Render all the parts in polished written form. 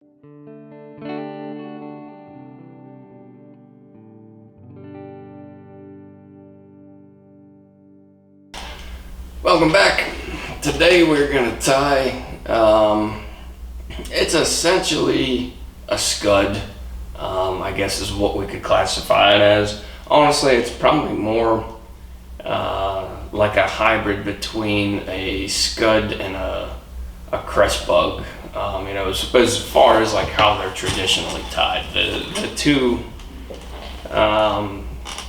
Welcome back. Today we're going to tie, it's essentially a scud, I guess is what we could classify it as. Honestly, it's probably more like a hybrid between a scud and a cress bug. As far as like how they're traditionally tied. The two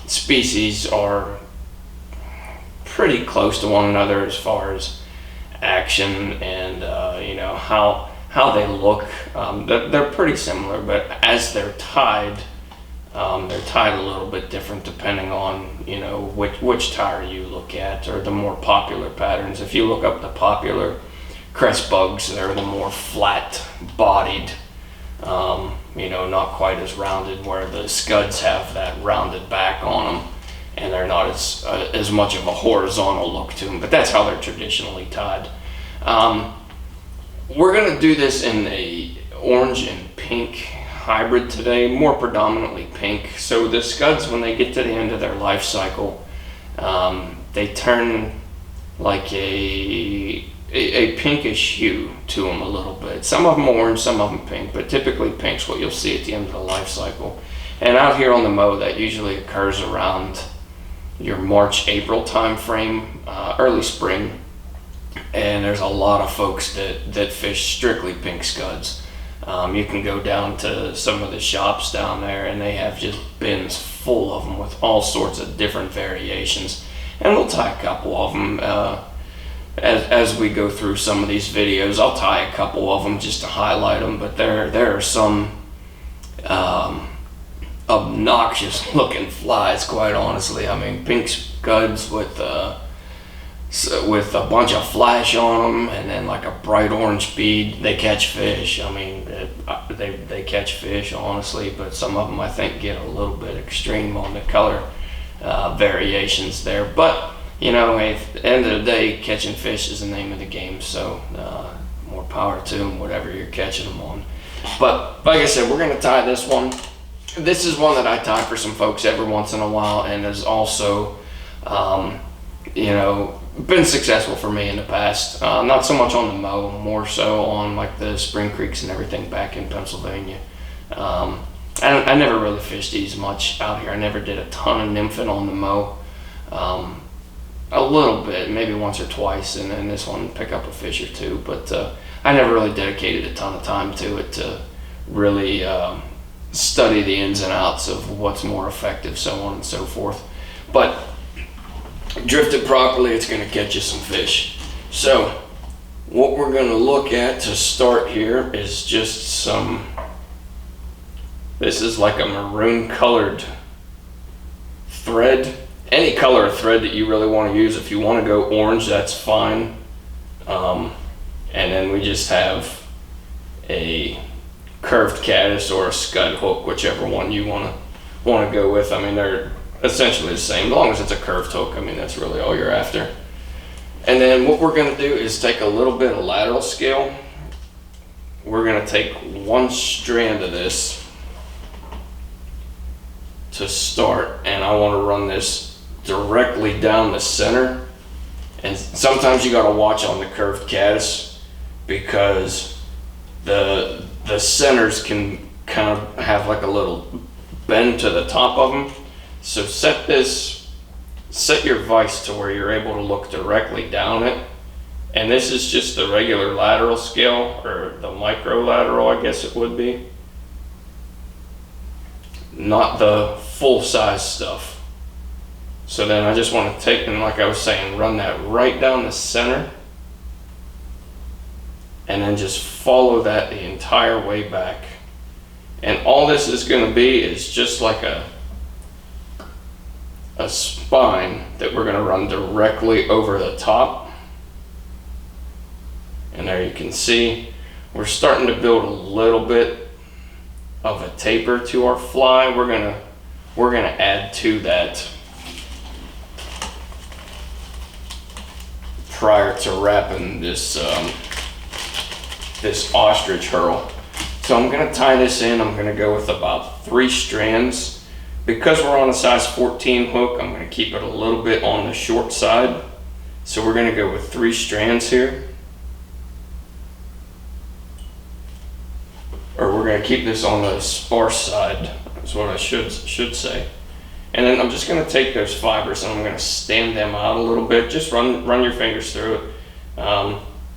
species are pretty close to one another as far as action and how they look. They're pretty similar, but as they're tied a little bit different depending on which tire you look at, or the more popular patterns. If you look up the popular cress bugs, they're the more flat bodied, not quite as rounded, where the scuds have that rounded back on them, and they're not as much of a horizontal look to them, but that's how they're traditionally tied. We're going to do this in a orange and pink hybrid today, more predominantly pink. So the scuds, when they get to the end of their life cycle, they turn like a pinkish hue to them a little bit. Some of them orange, some of them pink, but typically pink's what you'll see at the end of the life cycle. And out here on the mow, that usually occurs around your March, April time frame, early spring. And there's a lot of folks that fish strictly pink scuds. You can go down to some of the shops down there and they have just bins full of them with all sorts of different variations. And we'll tie a couple of them as we go through some of these videos. I'll tie a couple of them just to highlight them, but there are some obnoxious looking flies, quite honestly. I mean, pink scuds with a bunch of flash on them, and then like a bright orange bead. They catch fish. I mean, they catch fish, honestly, but some of them I think get a little bit extreme on the color variations there. But at the end of the day, catching fish is the name of the game, so more power to them, whatever you're catching them on. But like I said, we're going to tie this one. This is one that I tie for some folks every once in a while, and has also been successful for me in the past. Not so much on the mow, more so on like the spring creeks and everything back in Pennsylvania. I never really fished these much out here. I never did a ton of nymphing on the mow. A little bit, maybe once or twice, and then this one pick up a fish or two, but I never really dedicated a ton of time to it to really study the ins and outs of what's more effective, so on and so forth. But drifted properly, it's going to catch you some fish. So what we're going to look at to start here is just this is like a maroon colored thread. Any color of thread that you really want to use. If you want to go orange, that's fine. And then we just have a curved caddis or a scud hook, whichever one you want to go with. I mean, they're essentially the same, as long as it's a curved hook. I mean, that's really all you're after. And then what we're going to do is take a little bit of lateral scale. We're going to take one strand of this to start, and I want to run this directly down the center. And sometimes you got to watch on the curved caddis, because the centers can kind of have like a little bend to the top of them. So set your vise to where you're able to look directly down it. And this is just the regular lateral scale, or the micro lateral, I guess it would be. Not the full size stuff. So then I just want to take, and like I was saying, run that right down the center, and then just follow that the entire way back. And all this is going to be is just like a spine that we're going to run directly over the top. And there you can see we're starting to build a little bit of a taper to our fly. We're gonna add to that prior to wrapping this this ostrich herl. So I'm going to tie this in. I'm going to go with about 3 strands. Because we're on a size 14 hook, I'm going to keep it a little bit on the short side. So we're going to go with 3 strands here. Or we're going to keep this on the sparse side, is what I should say. And then I'm just going to take those fibers and I'm going to stand them out a little bit. Just run your fingers through it.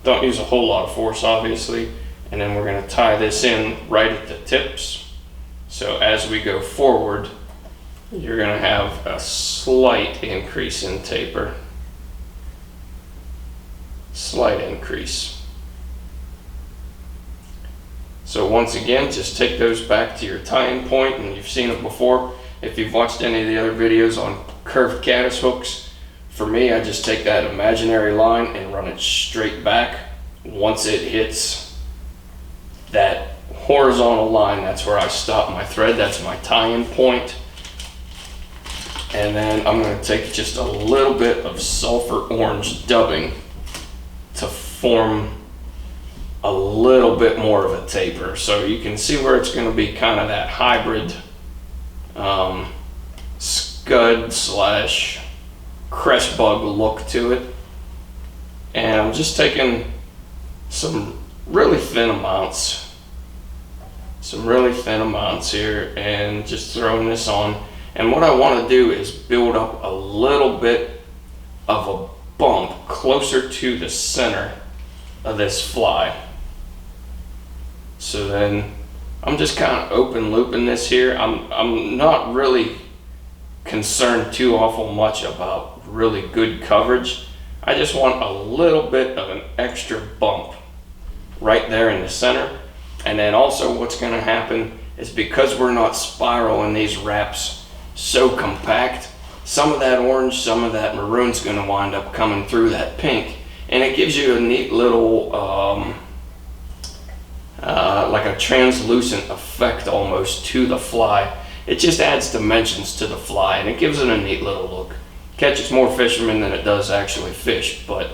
Don't use a whole lot of force, obviously. And then we're going to tie this in right at the tips. So as we go forward, you're going to have a slight increase in taper. Slight increase. So once again, just take those back to your tying point, and you've seen it before. If you've watched any of the other videos on curved caddis hooks, for me, I just take that imaginary line and run it straight back. Once it hits that horizontal line, that's where I stop my thread. That's my tie-in point. And then I'm going to take just a little bit of sulphur orange dubbing to form a little bit more of a taper. So you can see where it's going to be kind of that hybrid scud slash cress bug look to it. And I'm just taking some really thin amounts here and just throwing this on. And what I want to do is build up a little bit of a bump closer to the center of this fly. So then I'm just kind of open looping this here. I'm not really concerned too awful much about really good coverage. I just want a little bit of an extra bump right there in the center. And then also what's going to happen is, because we're not spiraling these wraps so compact, some of that orange, some of that maroon is going to wind up coming through that pink, and it gives you a neat little like a translucent effect almost to the fly. It just adds dimensions to the fly, and it gives it a neat little look. Catches more fishermen than it does actually fish, but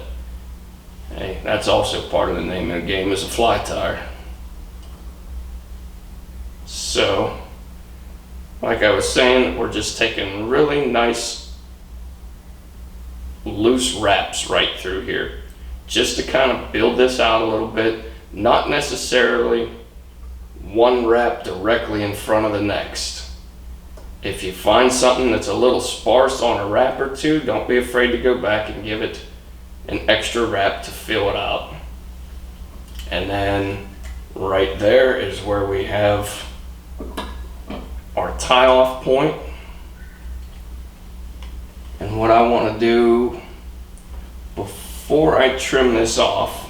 hey, that's also part of the name of the game, is a fly tyer. So, like I was saying, we're just taking really nice loose wraps right through here, just to kind of build this out a little bit. Not necessarily one wrap directly in front of the next. If you find something that's a little sparse on a wrap or two, don't be afraid to go back and give it an extra wrap to fill it out. And then right there is where we have our tie off point. And what I want to do before I trim this off,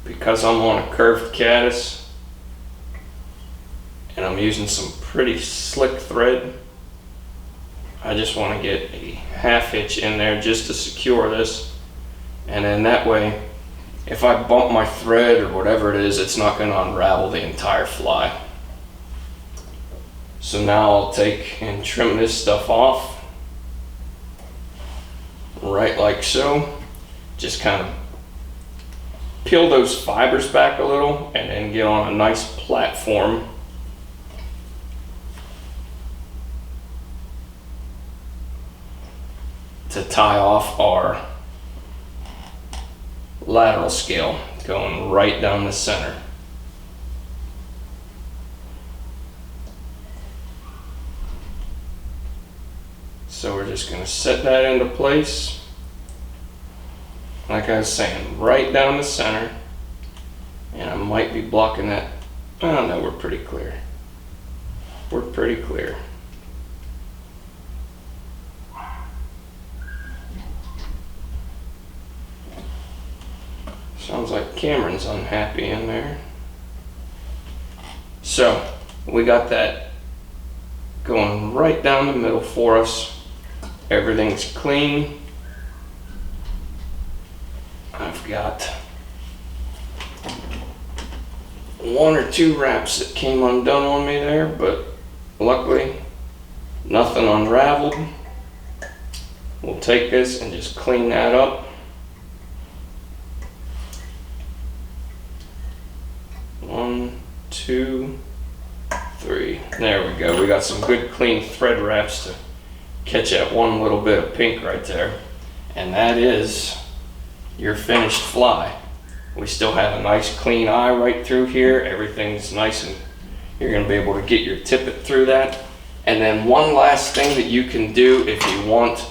because I'm on a curved caddis and I'm using some pretty slick thread, I just want to get a half hitch in there just to secure this. And then that way, if I bump my thread or whatever it is, it's not going to unravel the entire fly. So now I'll take and trim this stuff off right like so. Just kind of peel those fibers back a little and then get on a nice platform to tie off our lateral scale, going right down the center. So we're just going to set that into place. Like I was saying, right down the center. And I might be blocking that. Oh no, we're pretty clear. We're pretty clear. Sounds like Cameron's unhappy in there. So we got that going right down the middle for us. Everything's clean. I've got 1 or 2 wraps that came undone on me there, but luckily nothing unraveled. We'll take this and just clean that up. One, 2, 3. There we go. We got some good clean thread wraps to catch that one little bit of pink right there. And that is your finished fly. We still have a nice clean eye right through here. Everything's nice, and you're going to be able to get your tippet through that. And then one last thing that you can do if you want,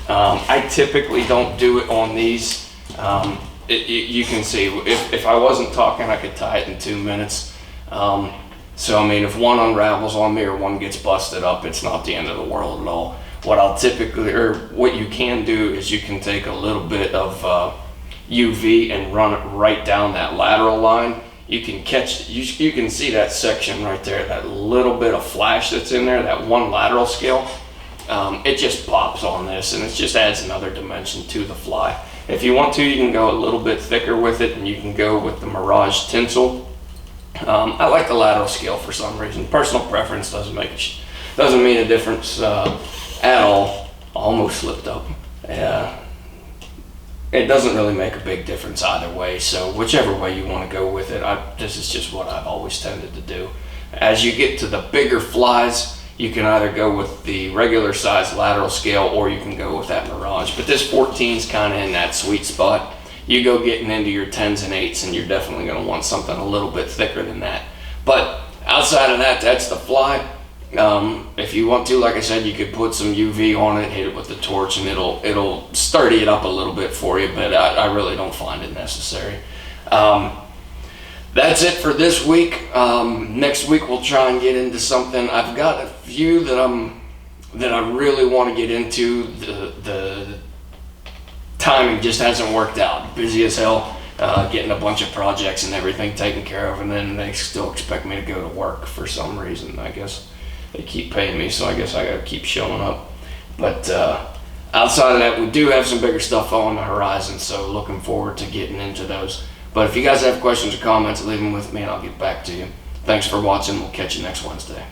I typically don't do it on these. You can see, if I wasn't talking, I could tie it in 2 minutes. So I mean, if one unravels on me or one gets busted up, it's not the end of the world at all. What I'll typically, or what you can do, is you can take a little bit of UV and run it right down that lateral line. You can catch, you can see that section right there, that little bit of flash that's in there, that one lateral scale. It just pops on this, and it just adds another dimension to the fly. If you want to, you can go a little bit thicker with it, and you can go with the Mirage tinsel. I like the lateral scale for some reason. Personal preference, doesn't mean a difference at all. Almost slipped up. Yeah. It doesn't really make a big difference either way, so whichever way you want to go with it, this is just what I've always tended to do. As you get to the bigger flies, you can either go with the regular size lateral scale, or you can go with that Mirage. But this 14 is kind of in that sweet spot. You go getting into your 10s and 8s, and you're definitely going to want something a little bit thicker than that. But outside of that, that's the fly. If you want to, like I said, you could put some UV on it, hit it with the torch, and it'll sturdy it up a little bit for you, but I really don't find it necessary. That's it for this week. Next week we'll try and get into something. I've got a few that I really want to get into. The timing just hasn't worked out. Busy as hell, getting a bunch of projects and everything taken care of, and then they still expect me to go to work for some reason. I guess they keep paying me, so I guess I gotta keep showing up. But outside of that, we do have some bigger stuff on the horizon, so looking forward to getting into those. But if you guys have questions or comments, leave them with me and I'll get back to you. Thanks for watching. We'll catch you next Wednesday.